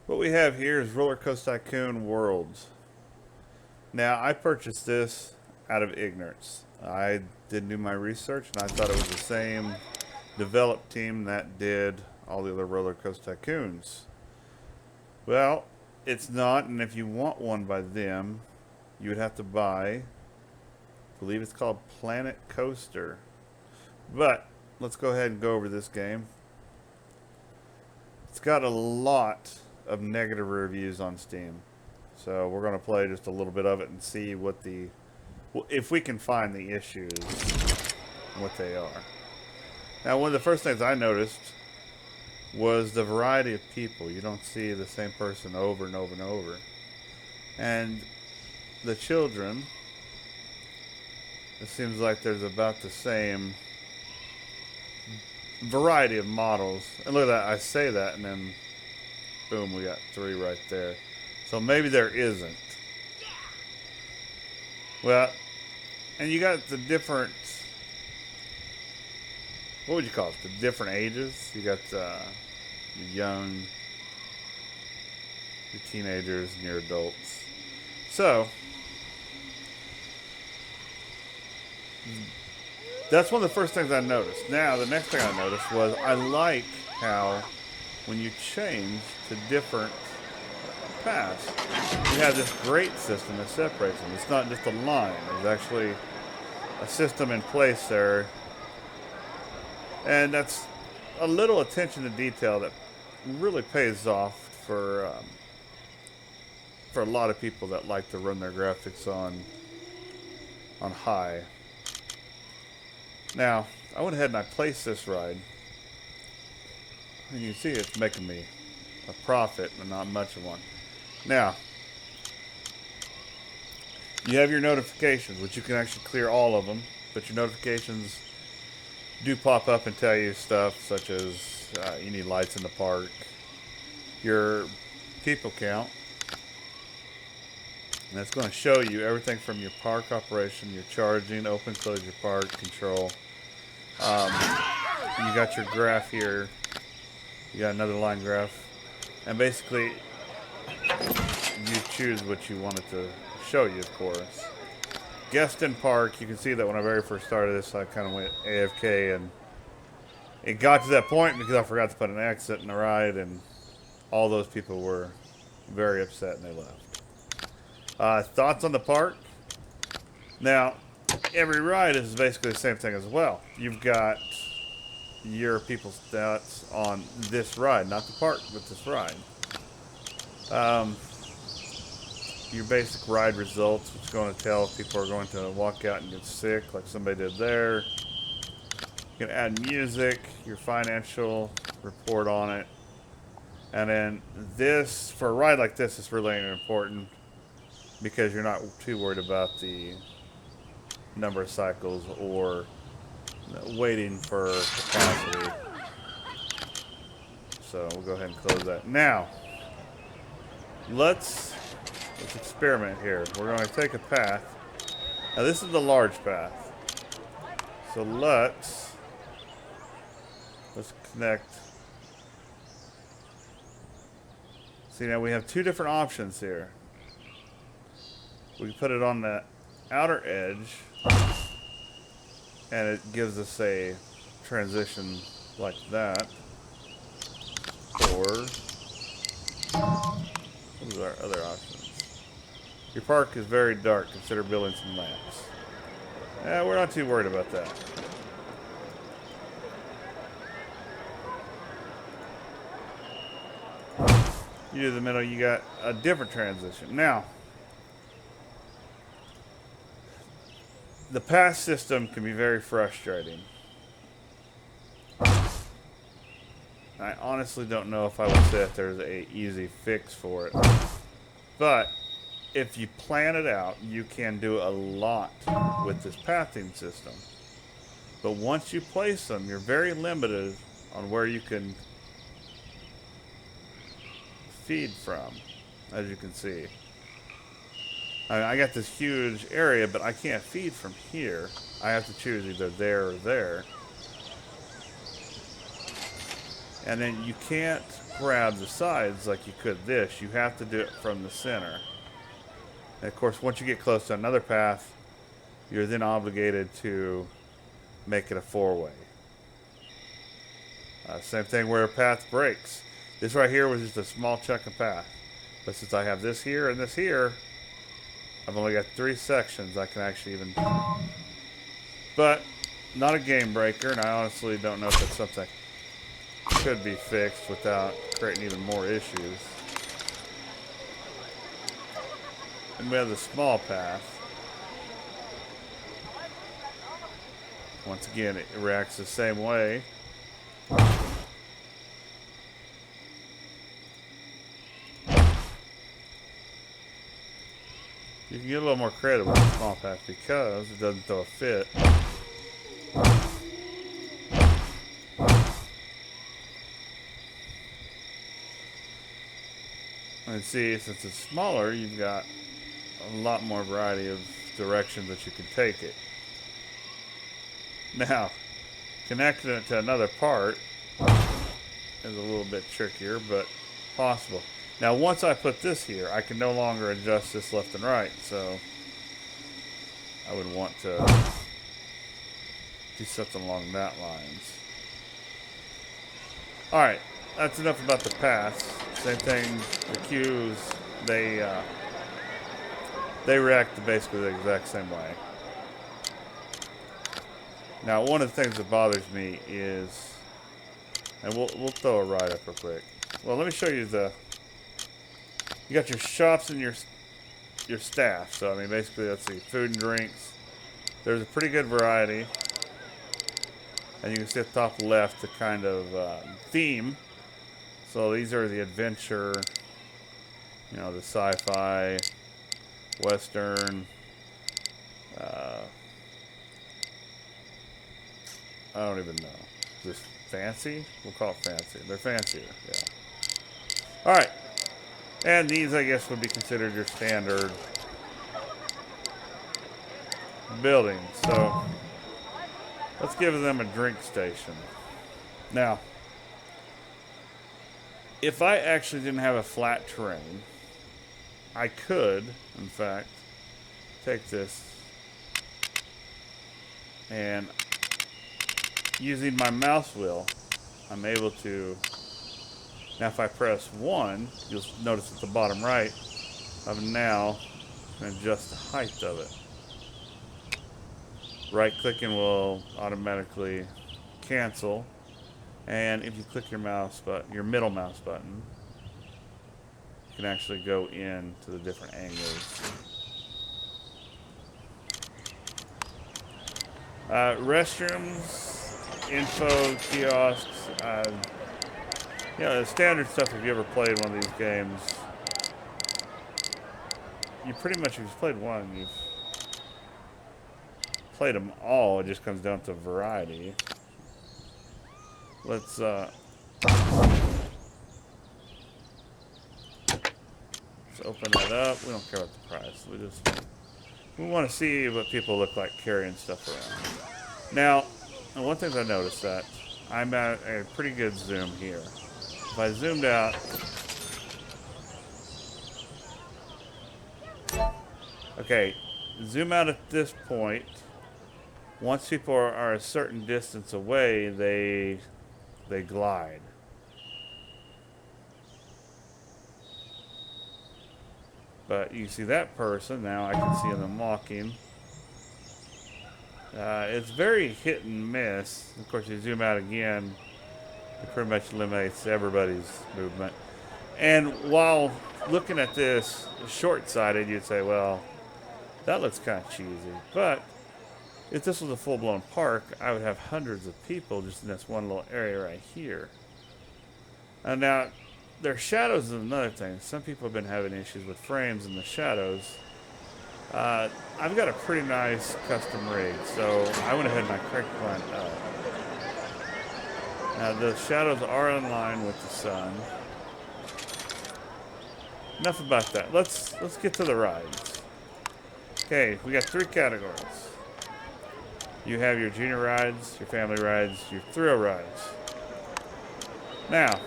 What we have here is RollerCoaster Tycoon Worlds. Now, I purchased this out of ignorance. I didn't do my research, and I thought it was the same developed team that did all the other RollerCoaster Tycoons. Well, it's not, and if you want one by them, you would have to buy, I believe it's called Planet Coaster. But let's go ahead and go over this game. It's got a lot of negative reviews on Steam. So we're going to play just a little bit of it and see what if we can find the issues and what they are. Now, one of the first things I noticed was the variety of people. You don't see the same person over and over and over. And the children, it seems like there's about the same variety of models. And look at that, I say that, and then boom, we got 3 right there. So maybe there isn't. Well, and you got the different, what would you call it? The different ages. You got your young, your teenagers, and your adults. So, that's one of the first things I noticed. Now, the next thing I noticed was I like how when you change to different paths, you have this grate system that separates them. It's not just a line. There's actually a system in place there. And that's a little attention to detail that really pays off for a lot of people that like to run their graphics on high. Now, I went ahead and I placed this ride. And you can see it's making me a profit, but not much of one. Now, you have your notifications, which you can actually clear all of them, but your notifications do pop up and tell you stuff such as you need lights in the park, your people count, and that's going to show you everything from your park operation, your charging, open, close your park, control. You got your graph here. You got another line graph. And basically, you choose what you want it to show you, of course. Guest in park, you can see that when I very first started this, I kind of went AFK, and it got to that point because I forgot to put an exit in the ride, and all those people were very upset and they left. Thoughts on the park? Now, every ride is basically the same thing as well. You've got your people's stats on this ride, not the park, but this ride. Your basic ride results, which is going to tell if people are going to walk out and get sick, like somebody did there. You can add music, your financial report on it. And then this, for a ride like this, is really important because you're not too worried about the number of cycles or waiting for capacity. So we'll go ahead and close that. Now, let's experiment here. We're going to take a path. Now this is the large path. So let's connect. See, now we have 2 different options here. We can put it on the outer edge, and it gives us a transition like that. Or what are our other options? Your park is very dark. Consider building some lamps. We're not too worried about that. You do the middle, you got a different transition. Now, the path system can be very frustrating. I honestly don't know if I would say that there's an easy fix for it. But if you plan it out, you can do a lot with this pathing system. But once you place them, you're very limited on where you can feed from, as you can see. I got this huge area, but I can't feed from here. I have to choose either there or there. And then you can't grab the sides like you could this. You have to do it from the center. And of course, once you get close to another path, you're then obligated to make it a four-way. Same thing where a path breaks. This right here was just a small chunk of path. But since I have this here and this here, I've only got 3 sections I can actually even... But, not a game breaker, and I honestly don't know if it's something that could be fixed without creating even more issues. And we have the small path. Once again, it reacts the same way. You can get a little more credit with the small path because it doesn't throw a fit. And see, since it's smaller, you've got a lot more variety of directions that you can take it. Now, connecting it to another part is a little bit trickier, but possible. Now, once I put this here, I can no longer adjust this left and right, so I would want to do something along that lines. Alright, that's enough about the paths. Same thing, the cues, they react basically the exact same way. Now, one of the things that bothers me is, and we'll throw a ride up real quick. Well, let me show you you got your shops and your staff. So, I mean, basically, let's see, food and drinks. There's a pretty good variety. And you can see at the top left the kind of theme. So these are the adventure, you know, the sci-fi, western, I don't even know. Just fancy? We'll call it fancy. They're fancier, yeah. Alright. And these, I guess, would be considered your standard buildings. So, let's give them a drink station. Now, if I actually didn't have a flat terrain, I could, in fact, take this and using my mouse wheel, I'm able to, now if I press 1, you'll notice at the bottom right, I've now adjust the height of it. Right clicking will automatically cancel, and if you click your mouse button, your middle mouse button, you can actually go into the different angles. Restrooms, info, kiosks, you know, the standard stuff. If you ever played one of these games, you pretty much, if you've played one, you've played them all. It just comes down to variety. Let's open that up. We don't care about the price. We want to see what people look like carrying stuff around. Now, one thing I noticed that I'm at a pretty good zoom here. If I zoomed out, okay, zoom out at this point. Once people are a certain distance away, they glide. But you see that person, now I can see them walking. It's very hit and miss. Of course, you zoom out again, it pretty much eliminates everybody's movement. And while looking at this short-sighted, you'd say, well, that looks kind of cheesy. But if this was a full-blown park, I would have hundreds of people just in this one little area right here. And now, their shadows is another thing. Some people have been having issues with frames in the shadows. I've got a pretty nice custom rig, so I went ahead and I cranked mine up. Now the shadows are in line with the sun. Enough about that. Let's get to the rides. Okay, we got 3 categories. You have your junior rides, your family rides, your thrill rides. Now,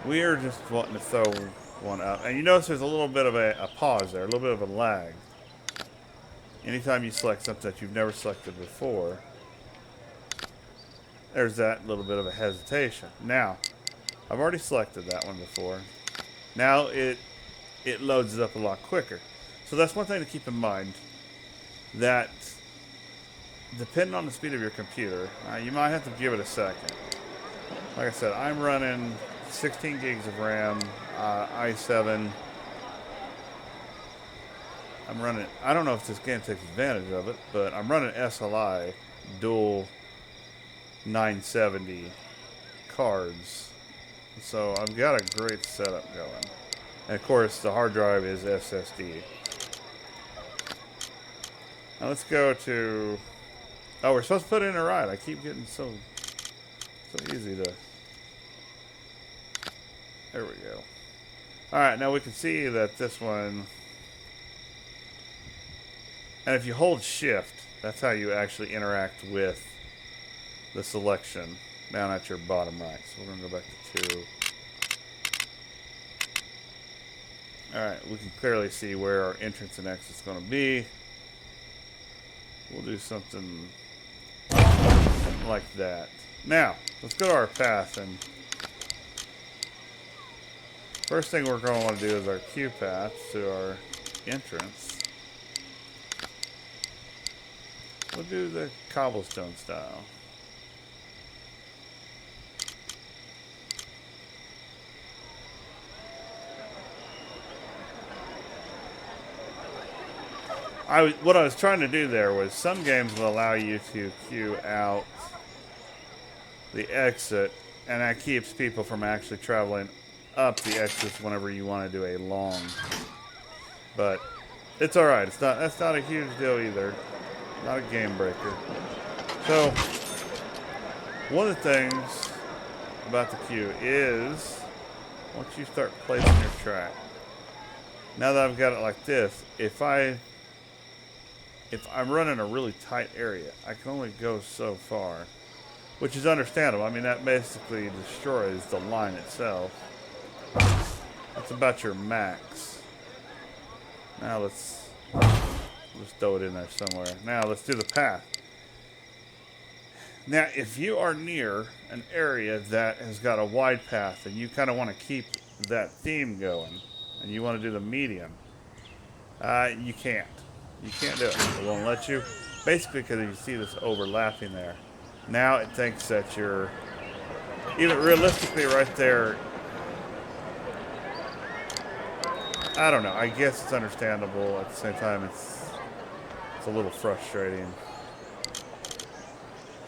we're just wanting to throw one up. And you notice there's a little bit of a pause there, a little bit of a lag. Anytime you select something that you've never selected before, there's that little bit of a hesitation. Now, I've already selected that one before. Now it loads it up a lot quicker. So that's one thing to keep in mind, that depending on the speed of your computer, you might have to give it a second. Like I said, I'm running 16 gigs of RAM, i7. I'm running, I don't know if this game takes advantage of it, but I'm running SLI dual 970 cards. So I've got a great setup going. And of course, the hard drive is SSD. Now let's go to, oh, we're supposed to put in a ride. I keep getting so easy to, there we go. All right, now we can see that this one, and if you hold shift, that's how you actually interact with the selection down at your bottom right. So we're gonna go back to 2. All right, we can clearly see where our entrance and exit is gonna be. We'll do something like that. Now, let's go to our path, and first thing we're going to want to do is our queue path to our entrance. We'll do the cobblestone style. What I was trying to do there was, some games will allow you to queue out the exit, and that keeps people from actually traveling up the exits whenever you want to do a long. But it's all right. That's not a huge deal either. Not a game breaker. So one of the things about the queue is, once you start placing your track, now that I've got it like this, if I'm running a really tight area, I can only go so far, which is understandable. I mean, that basically destroys the line itself. That's about your max. Now let's throw it in there somewhere. Now let's do the path. Now, if you are near an area that has got a wide path and you kind of want to keep that theme going, and you want to do the medium, you can't. You can't do it. It won't let you. Basically, because you see this overlapping there. Now it thinks that you're, even realistically right there, I don't know. I guess it's understandable. At the same time, it's a little frustrating.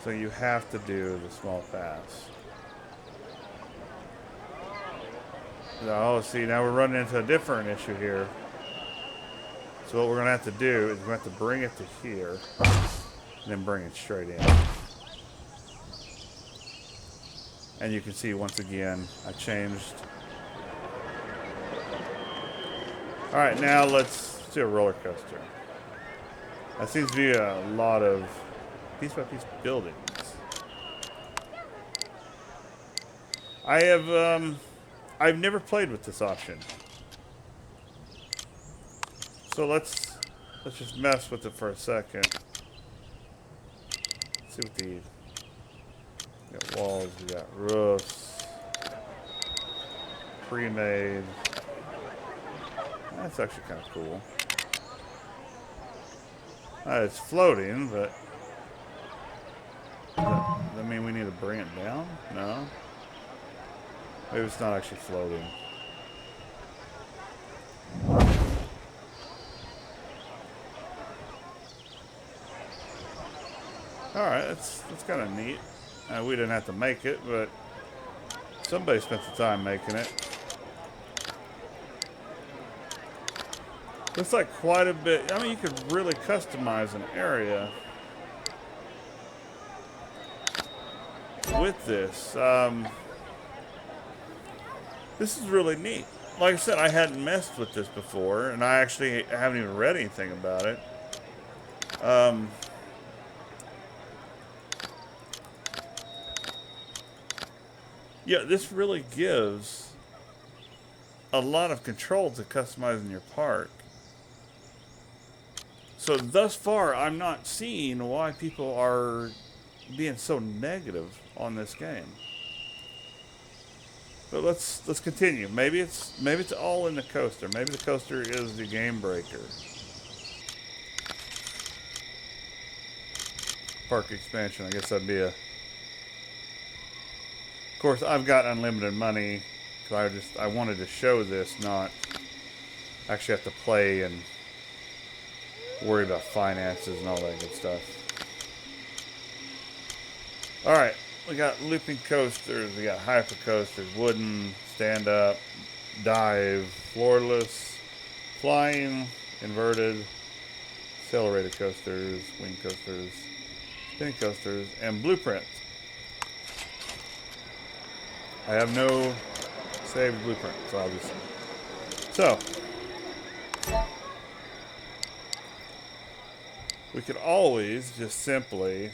So you have to do the small paths. Oh, see, now we're running into a different issue here. So what we're going to have to do is we're going to have to bring it to here, and then bring it straight in. And you can see, once again, I changed. All right, now let's do a roller coaster. That seems to be a lot of piece-by-piece buildings. I've never played with this option. So let's just mess with it for a second. See what we got walls, we got roofs, pre-made. That's actually kind of cool. It's floating, but does that mean we need to bring it down? No. Maybe it's not actually floating. Alright, that's kind of neat. We didn't have to make it, but somebody spent the time making it. Looks like quite a bit. I mean, you could really customize an area with this. This is really neat. Like I said, I hadn't messed with this before, and I actually haven't even read anything about it. Yeah, this really gives a lot of control to customizing your park. So thus far, I'm not seeing why people are being so negative on this game. But let's continue. Maybe it's all in the coaster. Maybe the coaster is the game breaker. Park expansion. I guess that'd be a. Of course, I've got unlimited money because I wanted to show this, not actually have to play and worry about finances and all that good stuff. All right, we got looping coasters, we got hyper coasters, wooden, stand up, dive, floorless, flying, inverted, accelerated coasters, wing coasters, spinning coasters, and blueprints. I have no saved blueprints, obviously. So, we could always just simply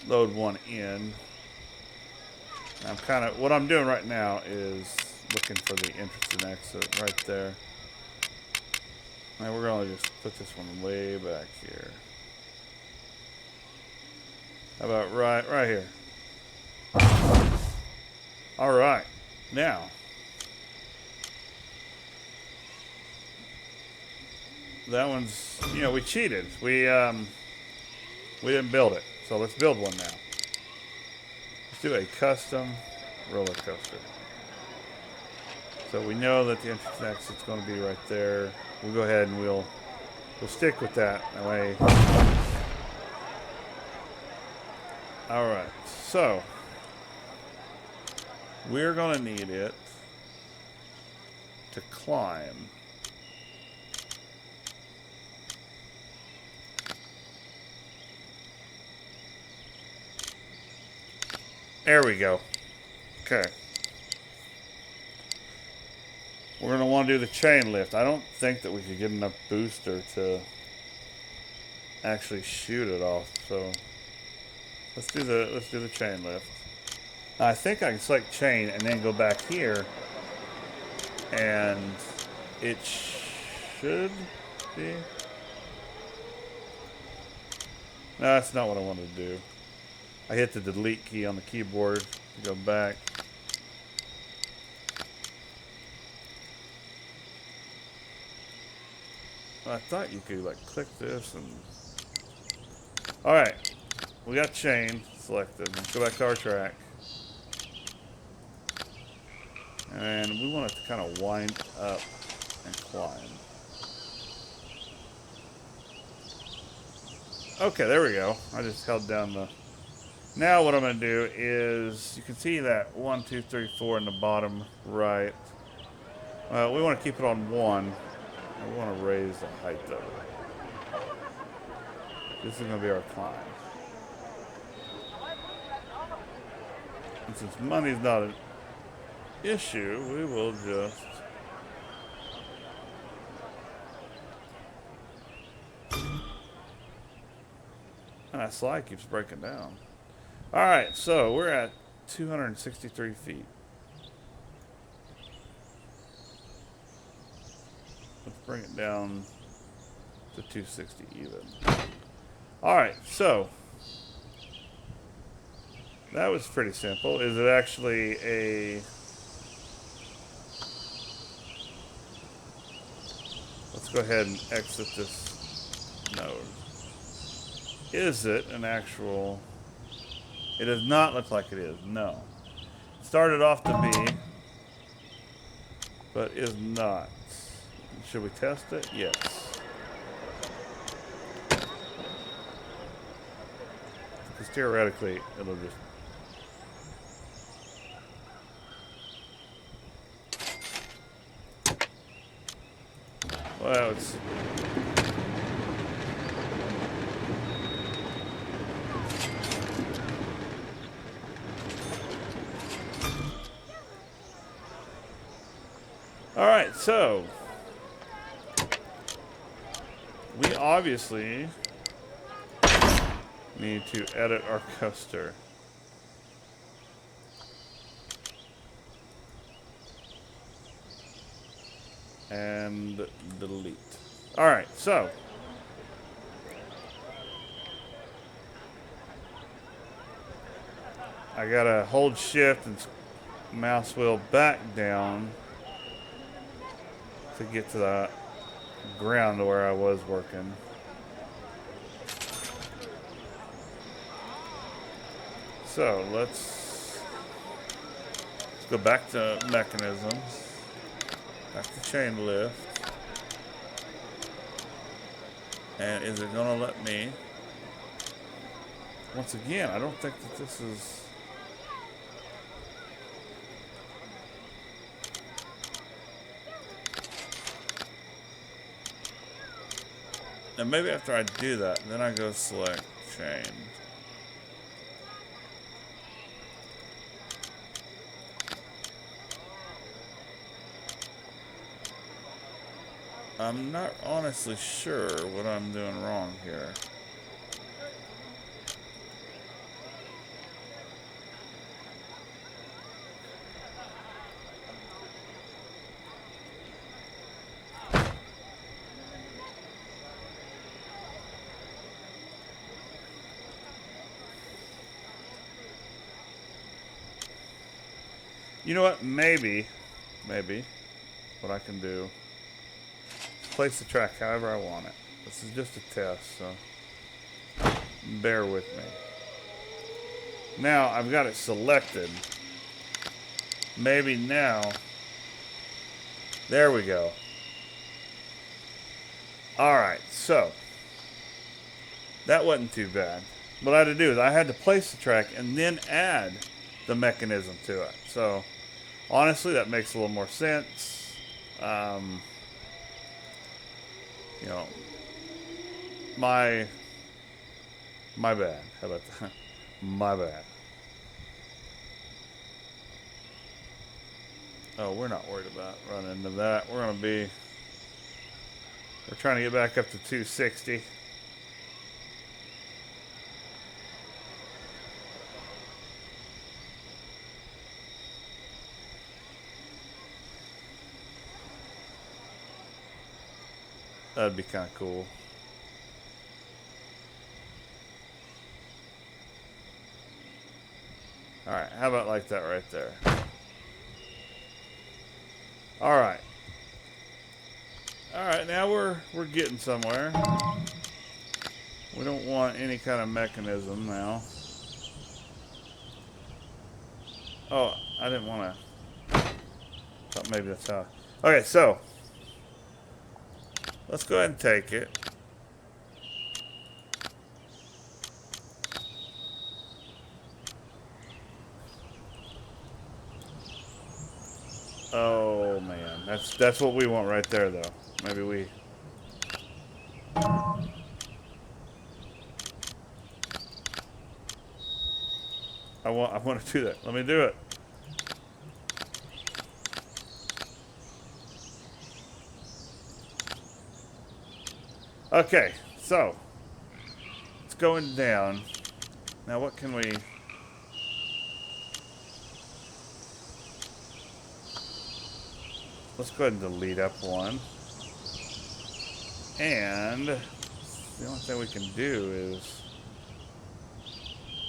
load one in. What I'm doing right now is looking for the entrance and exit right there. And we're going to just put this one way back here. How about right here? All right, now that one's, we cheated. We didn't build it, so let's build one now. Let's do a custom roller coaster. So we know that the entrance and exit's going to be right there. We'll go ahead and we'll stick with that. That way. All right, so we're going to need it to climb. There we go. Okay. We're going to want to do the chain lift. I don't think that we could get enough booster to actually shoot it off. So let's do the chain lift. Now, I think I can select chain and then go back here, and it should be. No, that's not what I wanted to do. I hit the delete key on the keyboard to go back. I thought you could like click this and. Alright, we got chain selected. Let's go back to our track. And we want it to kind of wind up and climb. Okay, there we go. I just held down the. Now what I'm going to do is, you can see that 1, 2, 3, 4 in the bottom right. We want to keep it on 1. We want to raise the height of it. This is going to be our climb. And since money's not an issue, we will just and that slide keeps breaking down. Alright, so we're at 263 feet. Let's bring it down to 260 even. Alright, so that was pretty simple. Is it actually a... Let's go ahead and exit this node. Is it an actual... It does not look like it is, no. It started off to be, but is not. Should we test it? Yes. Because theoretically, it'll just... Well, it's... Alright, so... We obviously need to edit our coaster. And delete. Alright, so. I gotta hold shift and mouse wheel back down to get to the ground where I was working. So let's go back to mechanisms, back to chain lift. And is it gonna let me? Once again, I don't think that this is. And maybe after I do that, then I go select chain. I'm not honestly sure what I'm doing wrong here. You know what? Maybe what I can do is place the track however I want it. This is just a test, so bear with me. Now I've got it selected. Maybe now, there we go. Alright, so that wasn't too bad. What I had to do is I had to place the track and then add the mechanism to it. So honestly, that makes a little more sense. You know, my bad. How about that? My bad. Oh, we're not worried about running into that. We're trying to get back up to 260. That'd be kind of cool. Alright, how about like that right there? Alright. Alright, now we're getting somewhere. We don't want any kind of mechanism now. Oh, I didn't want to. Thought maybe that's how. Okay, so let's go ahead and take it. Oh man, that's what we want right there, though. Maybe we. I want to do that. Let me do it. Okay, so it's going down. Now what can we? Let's go ahead and delete up one. And the only thing we can do is,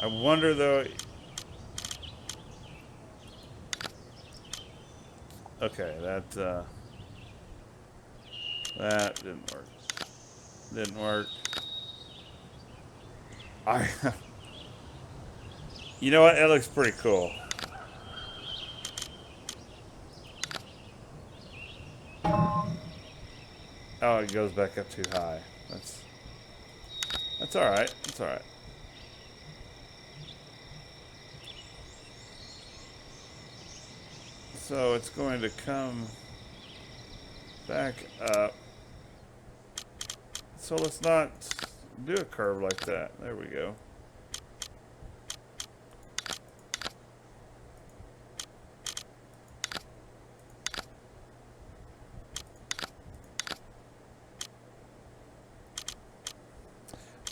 I wonder though. Okay, that didn't work. Didn't work. You know what? That looks pretty cool. Oh, it goes back up too high. That's all right. That's all right. So it's going to come back up. So let's not do a curve like that. There we go.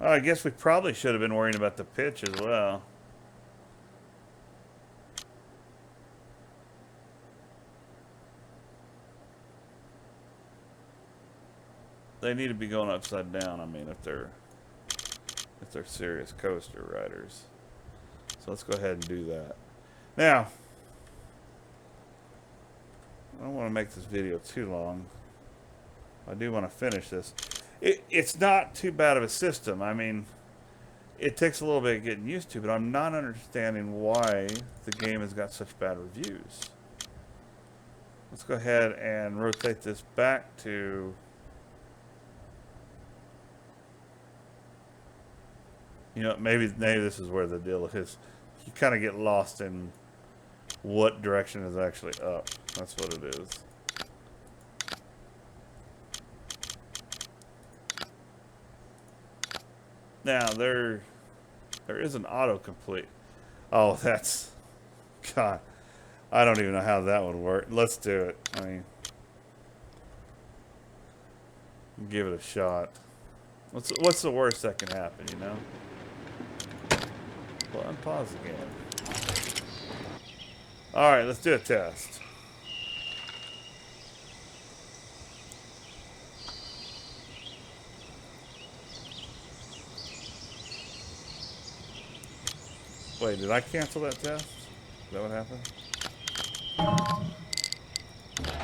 Oh, I guess we probably should have been worrying about the pitch as well. they need to be going upside down. I mean, if they're serious coaster riders. So let's go ahead and do that. Now, I don't want to make this video too long. I do want to finish this. It's not too bad of a system. I mean, it takes a little bit of getting used to, but I'm not understanding why the game has got such bad reviews. Let's go ahead and rotate this back to... You know, maybe this is where the deal is. You kind of get lost in what direction is actually up. That's what it is. Now, there is an autocomplete. Oh, that's... God. I don't even know how that would work. Let's do it. I mean... Give it a shot. What's the worst that can happen, you know? Well, unpause the game. Alright, let's do a test. Wait, did I cancel that test? Is that what happened?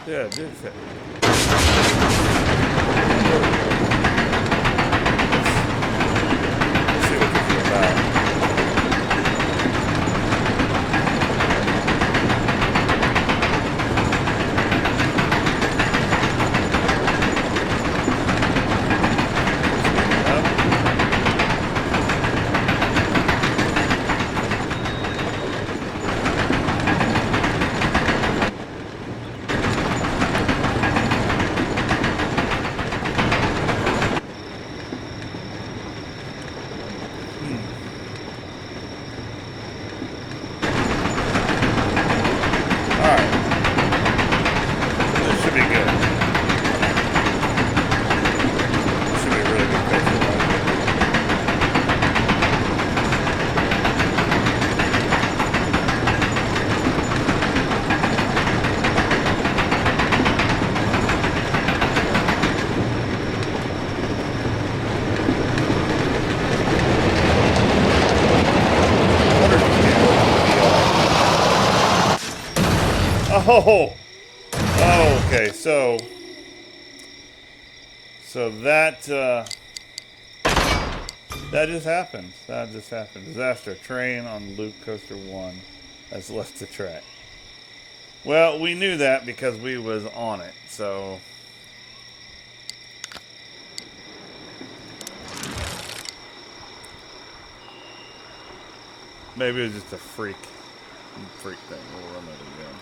Yeah, it did say. Let's see what this is about. Oh, okay. So that just happened. That just happened. Disaster. Train on Loop Coaster 1 has left the track. Well, we knew that because we was on it. So maybe it was just a freak thing. We'll run that again.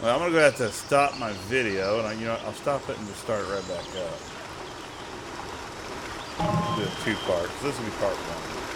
Well, I'm going to have to stop my video, and I'll stop it and just start it right back up. Do it 2 parts. This will be part 1.